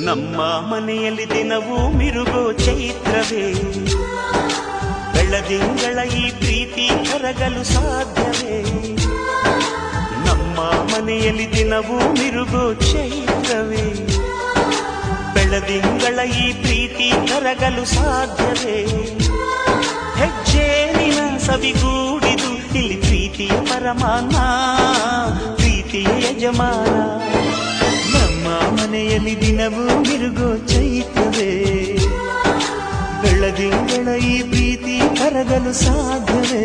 ನಮ್ಮ ಮನೆಯಲ್ಲಿ ದಿನವೂ ಮಿರುಗೋ ಚೈತ್ರವೇ, ಬೆಳದಿಂಗಳ ಈ ಪ್ರೀತಿ ಕರಗಲು ಸಾಧ್ಯವೇ? ನಮ್ಮ ಮನೆಯಲ್ಲಿ ದಿನವೂ ಮಿರುಗೋ ಚೈತ್ರವೇ, ಬೆಳದಿಂಗಳ ಈ ಪ್ರೀತಿ ಕರಗಲು ಸಾಧ್ಯವೇ? ಹೆಜ್ಜೇನಿನ ಸವಿಗೂಡಿದು ಇಲ್ಲಿ ಪ್ರೀತಿಯ ಪರಮಾನ, ಪ್ರೀತಿಯ ಯಜಮಾನ. ನಮ್ಮ ಮನೆಯಲ್ಲಿ ದಿನವೂ ಮಿರುಗೋ ಚೈತ್ರವೇ, ಬೆಳದಿಂಗಳ ಈ ಪ್ರೀತಿ ಕರಗಲು ಸಾಧ್ಯವೇ?